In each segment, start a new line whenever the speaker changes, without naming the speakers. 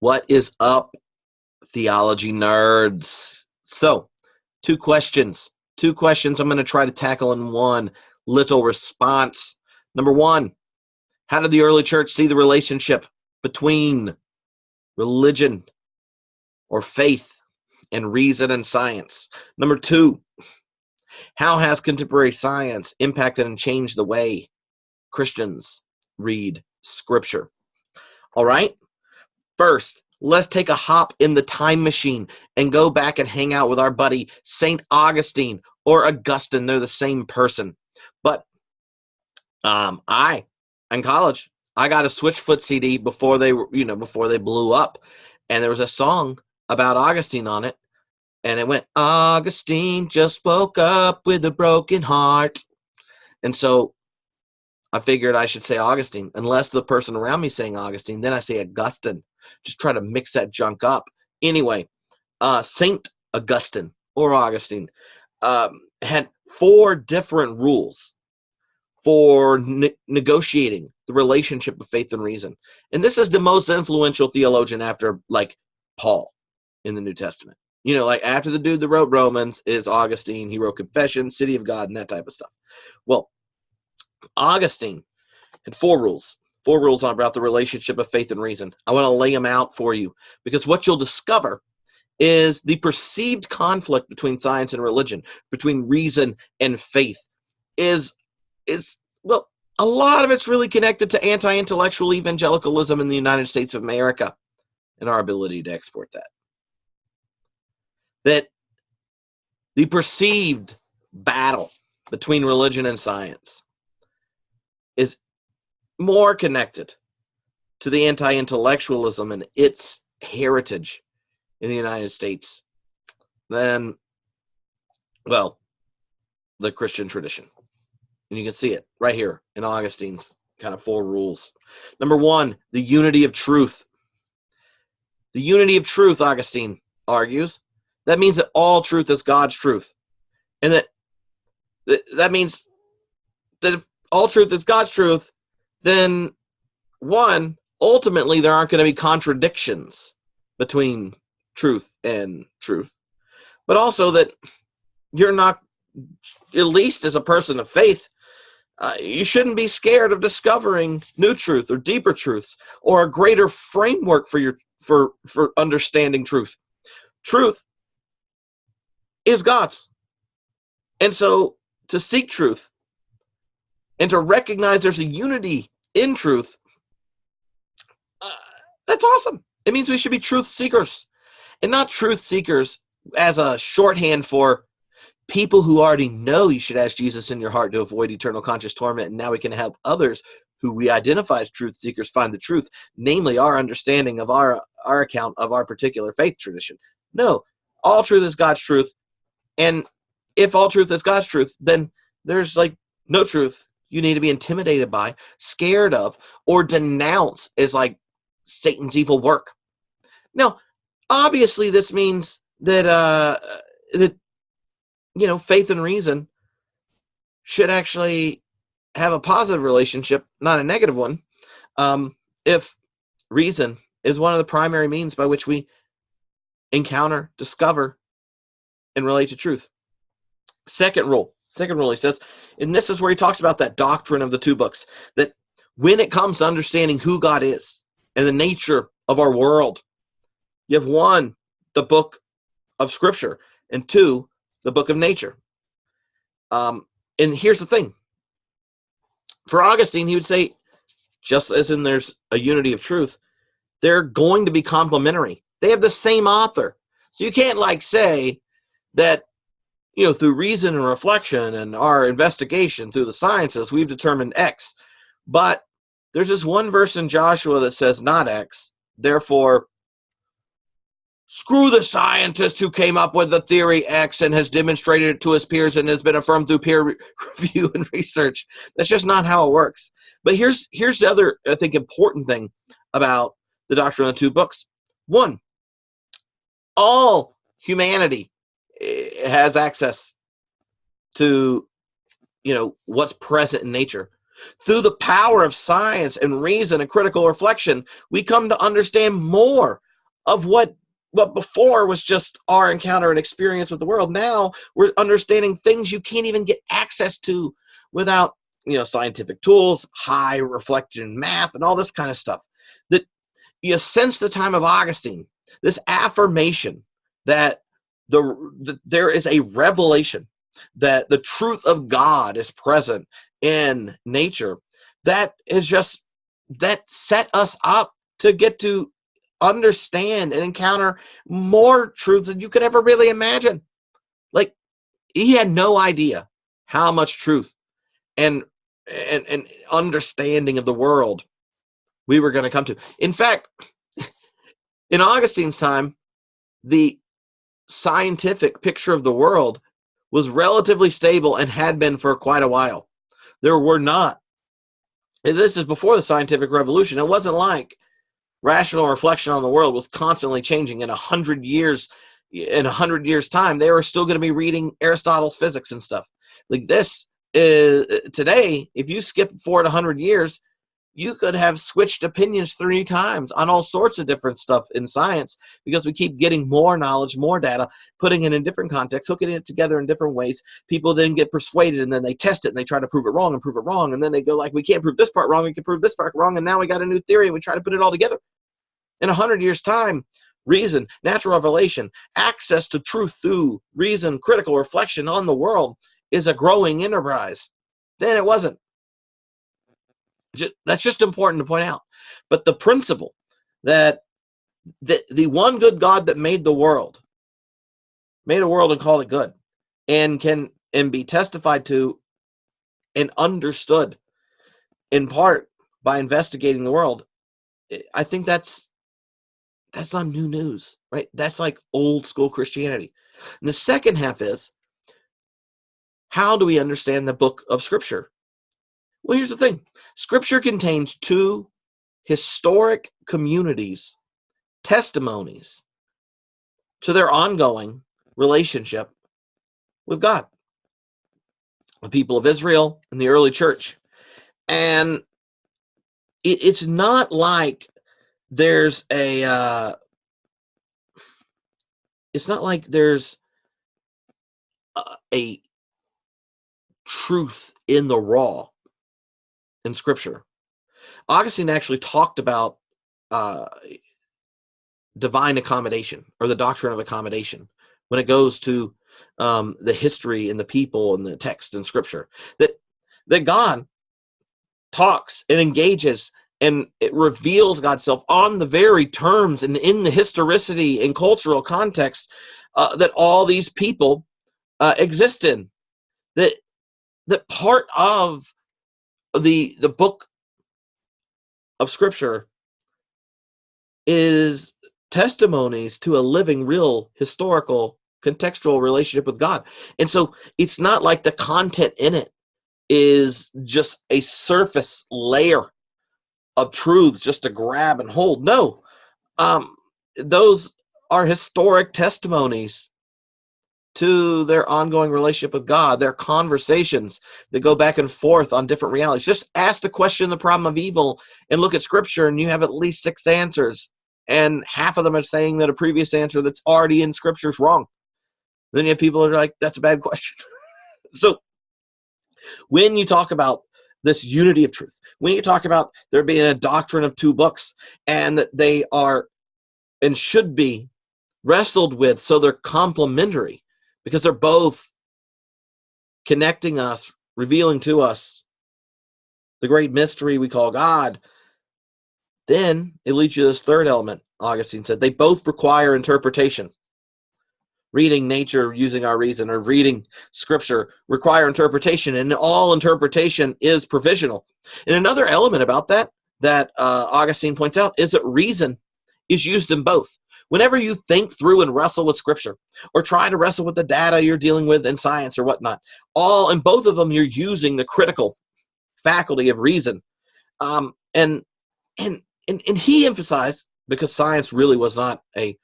What is up, theology nerds? So, two questions. Two questions I'm going to try to tackle in one little response. Number one, how did the early church see the relationship between religion or faith and reason and science? Number two, how has contemporary science impacted and changed the way Christians read Scripture? All right? First, let's take a hop in the time machine and go back and hang out with our buddy St. Augustine or Augustine. They're the same person. But in college, I got a Switchfoot CD before they blew up, and there was a song about Augustine on it, and it went, Augustine just woke up with a broken heart. And so I figured I should say Augustine. Unless the person around me saying Augustine, then I say Augustine. Just try to mix that junk up. Anyway, Saint Augustine or Augustine had 4 different rules for negotiating the relationship of faith and reason. And this is the most influential theologian after, like, Paul in the New Testament. You know, like after the dude that wrote Romans is Augustine. He wrote Confession, City of God, and that type of stuff. Well, Augustine had 4 rules. 4 rules about the relationship of faith and reason. I want to lay them out for you because what you'll discover is the perceived conflict between science and religion, between reason and faith, is well, a lot of it's really connected to anti-intellectual evangelicalism in the United States of America and our ability to export that. That the perceived battle between religion and science is more connected to the anti-intellectualism and its heritage in the United States than, well, the Christian tradition. And you can see it right here in Augustine's kind of 4 rules. Number 1, the unity of truth. The unity of truth, Augustine argues, that means that all truth is God's truth. And that means that if all truth is God's truth, then, 1, ultimately there aren't going to be contradictions between truth and truth. But also that you're not, at least as a person of faith, you shouldn't be scared of discovering new truth or deeper truths or a greater framework for understanding truth. Truth is God's. And so to seek truth and to recognize there's a unity in truth, that's awesome. It means we should be truth seekers and not truth seekers as a shorthand for people who already know you should ask Jesus in your heart to avoid eternal conscious torment, and now we can help others who we identify as truth seekers find the truth, namely our understanding of our account of our particular faith tradition. No, all truth is God's truth, and if all truth is God's truth, then there's like no truth you need to be intimidated by, scared of, or denounce as like Satan's evil work. Now, obviously this means that faith and reason should actually have a positive relationship, not a negative one, if reason is one of the primary means by which we encounter, discover, and relate to truth. Second rule, he says, and this is where he talks about that doctrine of the 2 books, that when it comes to understanding who God is and the nature of our world, you have 1, the book of Scripture, and 2, the book of nature. And here's the thing. For Augustine, he would say, just as in there's a unity of truth, they're going to be complementary. They have the same author. So you can't like say that, through reason and reflection and our investigation through the sciences, we've determined X. But there's this one verse in Joshua that says not X. Therefore, screw the scientist who came up with the theory X and has demonstrated it to his peers and has been affirmed through peer review and research. That's just not how it works. But here's the other, I think, important thing about the doctrine of the 2 books. 1, all humanity has access to, what's present in nature. Through the power of science and reason and critical reflection, we come to understand more of what before was just our encounter and experience with the world. Now we're understanding things you can't even get access to without, scientific tools, high reflection math, and all this kind of stuff. That since the time of Augustine, this affirmation that there is a revelation that the truth of God is present in nature, that set us up to get to understand and encounter more truths than you could ever really imagine. Like, he had no idea how much truth and understanding of the world we were going to come to. In fact, in Augustine's time, the scientific picture of the world was relatively stable and had been for quite a while. There were not, and this is before the scientific revolution, it wasn't like rational reflection on the world was constantly changing. In 100 years, time, they were still going to be reading Aristotle's physics and stuff. Like this is today. If you skip forward 100 years, you could have switched opinions 3 times on all sorts of different stuff in science, because we keep getting more knowledge, more data, putting it in different contexts, hooking it together in different ways. People then get persuaded, and then they test it, and they try to prove it wrong, and then they go like, we can't prove this part wrong, we can prove this part wrong, and now we got a new theory, and we try to put it all together. In 100 years' time, reason, natural revelation, access to truth through reason, critical reflection on the world is a growing enterprise. Then it wasn't. That's just important to point out. But the principle that the one good God that made a world and called it good, and can be testified to and understood in part by investigating the world, I think that's not new news, right? That's like old school Christianity. And the second half is, how do we understand the book of Scripture? Well, here's the thing. Scripture contains 2 historic communities' testimonies to their ongoing relationship with God. The people of Israel and the early church. And it's not like there's a truth in the raw in Scripture. Augustine actually talked about divine accommodation, or the doctrine of accommodation, when it goes to the history and the people and the text in Scripture. That God talks and engages, and it reveals God's self on the very terms and in the historicity and cultural context that all these people exist in. That part of the book of Scripture is testimonies to a living, real, historical, contextual relationship with God. And so it's not like the content in it is just a surface layer of truths just to grab and hold. No, those are historic testimonies to their ongoing relationship with God, their conversations that go back and forth on different realities. Just ask the question, the problem of evil, and look at Scripture, and you have at least 6 answers, and half of them are saying that a previous answer that's already in Scripture is wrong. Then you have people that are like, that's a bad question. So when you talk about this unity of truth, when you talk about there being a doctrine of 2 books, and that they are and should be wrestled with so they're complementary, because they're both connecting us, revealing to us the great mystery we call God, then it leads you to this third element. Augustine said they both require interpretation. Reading nature using our reason, or reading Scripture, require interpretation, and all interpretation is provisional. And another element about that Augustine points out is that reason is used in both. Whenever you think through and wrestle with Scripture, or try to wrestle with the data you're dealing with in science or whatnot, in both of them you're using the critical faculty of reason. And he emphasized, because science really was not an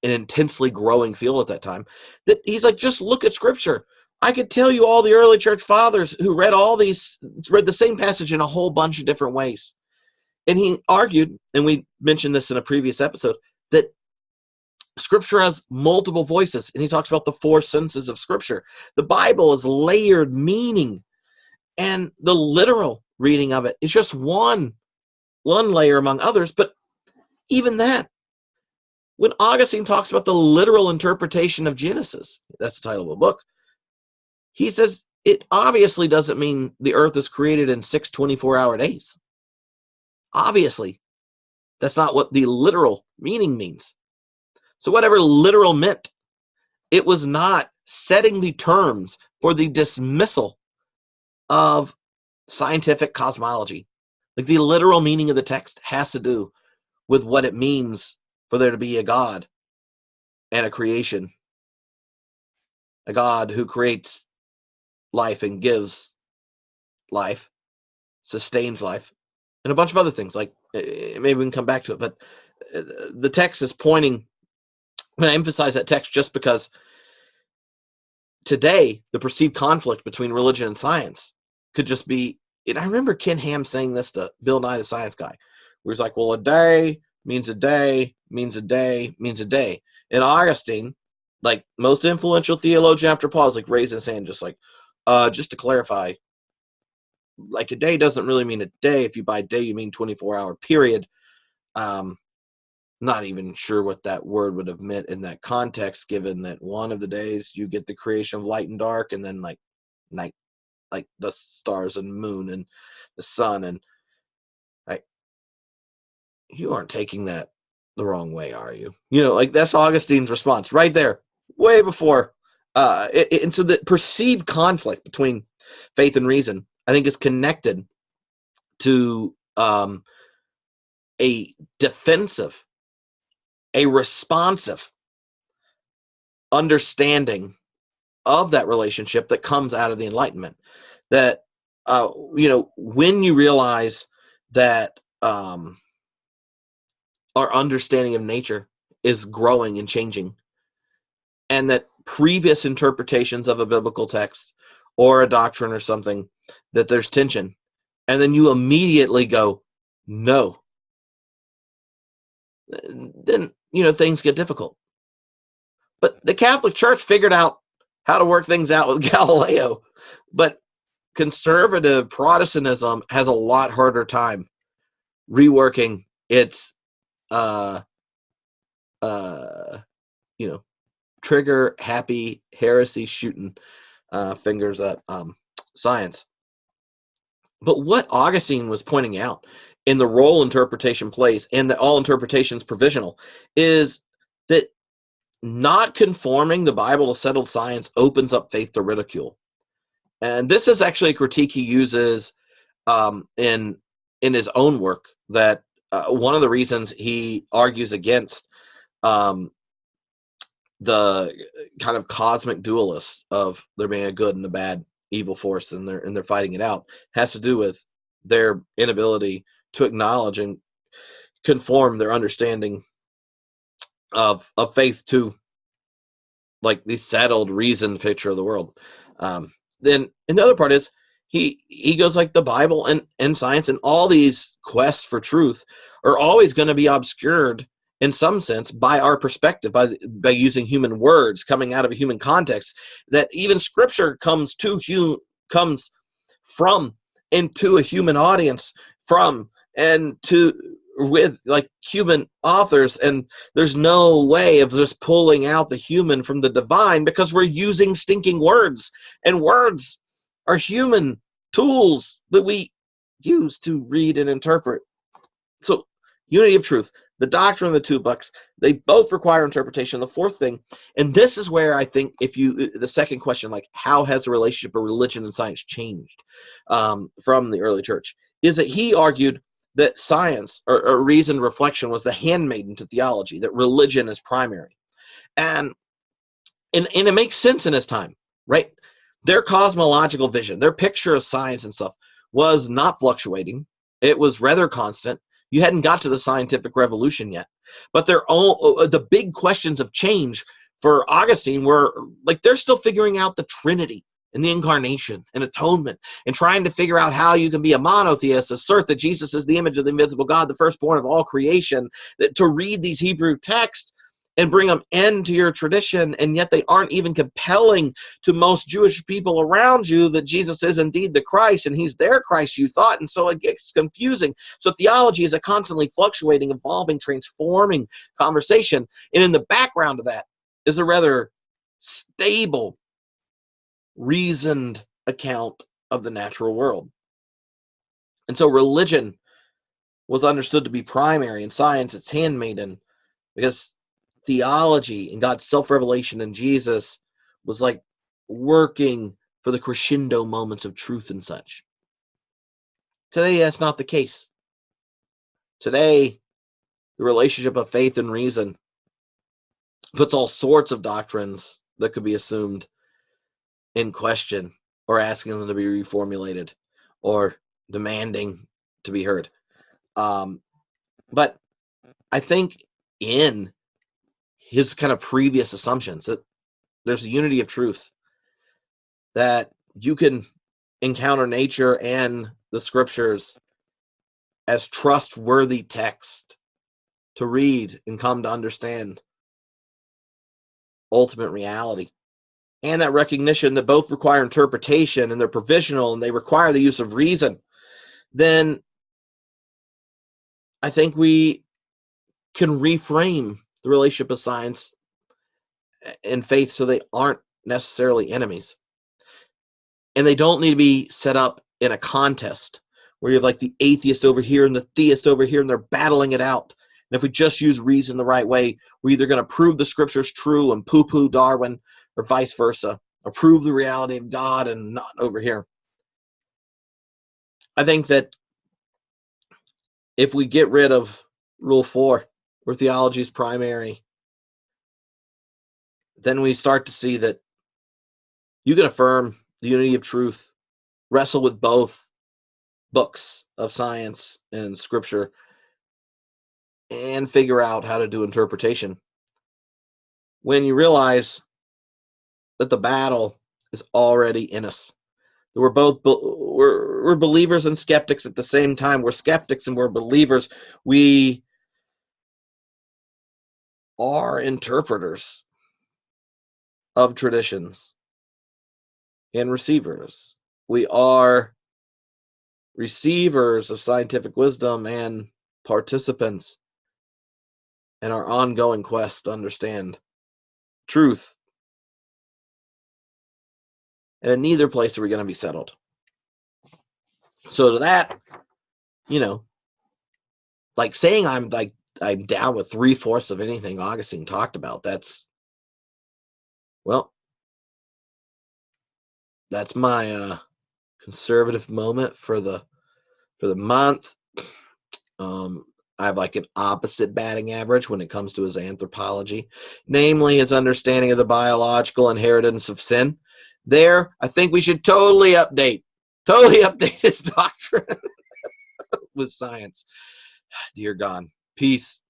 intensely growing field at that time, that he's like, just look at Scripture. I could tell you all the early church fathers who read the same passage in a whole bunch of different ways. And he argued, and we mentioned this in a previous episode, that Scripture has multiple voices, and he talks about the four senses of Scripture. The Bible is layered meaning, and the literal reading of it is just one layer among others. But even that, when Augustine talks about the literal interpretation of Genesis, that's the title of a book, he says it obviously doesn't mean the earth is created in 6 24-hour days. Obviously, that's not what the literal meaning means. So whatever literal meant, it was not setting the terms for the dismissal of scientific cosmology. Like, the literal meaning of the text has to do with what it means for there to be a God and a creation. A God who creates life and gives life, sustains life, and a bunch of other things. Like, maybe we can come back to it, but the text is pointing, and I emphasize that text just because today the perceived conflict between religion and science could just be, and I remember Ken Ham saying this to Bill Nye the Science Guy, where he's like, well, a day means a day means a day means a day. And Augustine, like most influential theologian after Paul, is like raising his hand, just like, just to clarify, like a day doesn't really mean a day. If you by day you mean 24-hour period. Not even sure what that word would have meant in that context, given that one of the days you get the creation of light and dark, and then like night, like the stars and moon and the sun, and like, you aren't taking that the wrong way, are you? You know, like, that's Augustine's response right there, way before. And so the perceived conflict between faith and reason, I think, is connected to a defensive, a responsive understanding of that relationship that comes out of the Enlightenment. That, when you realize that our understanding of nature is growing and changing, and that previous interpretations of a biblical text or a doctrine or something, that there's tension, and then you immediately go, no, then, things get difficult. But the Catholic Church figured out how to work things out with Galileo. But conservative Protestantism has a lot harder time reworking its, trigger happy heresy shooting fingers at science. But what Augustine was pointing out in the role interpretation plays, and that all interpretation is provisional, is that not conforming the Bible to settled science opens up faith to ridicule. And this is actually a critique he uses in his own work, that one of the reasons he argues against the kind of cosmic dualists of there being a good and a bad evil force, and they're fighting it out, has to do with their inability to acknowledge and conform their understanding of faith to, like, the settled, reasoned picture of the world. Then, and the other part is, he goes, like, the Bible and science and all these quests for truth are always going to be obscured in some sense by our perspective, by using human words coming out of a human context. That even Scripture comes from and to a human audience, from and to with, like, human authors, and there's no way of just pulling out the human from the divine, because we're using stinking words, and words are human tools that we use to read and interpret. So, unity of truth, the doctrine of the two books, they both require interpretation. The fourth thing, and this is where I think, the second question, like, how has the relationship of religion and science changed from the early church, is that he argued that science or reasoned reflection was the handmaiden to theology, that religion is primary. And it makes sense in his time, right? Their cosmological vision, their picture of science and stuff was not fluctuating. It was rather constant. You hadn't got to the scientific revolution yet. But the big questions of change for Augustine were, like, they're still figuring out the Trinity and the incarnation and atonement, and trying to figure out how you can be a monotheist, assert that Jesus is the image of the invisible God, the firstborn of all creation, that to read these Hebrew texts and bring them into your tradition, and yet they aren't even compelling to most Jewish people around you that Jesus is indeed the Christ, and he's their Christ, you thought, and so it gets confusing. So theology is a constantly fluctuating, evolving, transforming conversation, and in the background of that is a rather stable, reasoned account of the natural world. And so religion was understood to be primary, and science its handmaiden, because theology and God's self-revelation in Jesus was like working for the crescendo moments of truth and such. Today, that's not the case. Today, the relationship of faith and reason puts all sorts of doctrines that could be assumed in question, or asking them to be reformulated, or demanding to be heard. But I think in his kind of previous assumptions that there's a unity of truth, that you can encounter nature and the scriptures as trustworthy text to read and come to understand ultimate reality. And that recognition that both require interpretation and they're provisional and they require the use of reason, then I think we can reframe the relationship of science and faith so they aren't necessarily enemies. And they don't need to be set up in a contest where you have like the atheist over here and the theist over here and they're battling it out. And if we just use reason the right way, we're either going to prove the scriptures true and poo-poo Darwin, or vice versa, or prove the reality of God and not over here. I think that if we get rid of Rule 4, where theology is primary, then we start to see that you can affirm the unity of truth, wrestle with both books of science and scripture, and figure out how to do interpretation. When you realize that the battle is already in us, that we're believers and skeptics at the same time. We're skeptics and we're believers. We are interpreters of traditions and receivers. We are receivers of scientific wisdom and participants in our ongoing quest to understand truth. And in neither place are we going to be settled. So to that, like saying I'm down with 3/4 of anything Augustine talked about, that's my conservative moment for the month. I have like an opposite batting average when it comes to his anthropology, namely his understanding of the biological inheritance of sin. There, I think we should totally update his doctrine with science. Dear God, peace.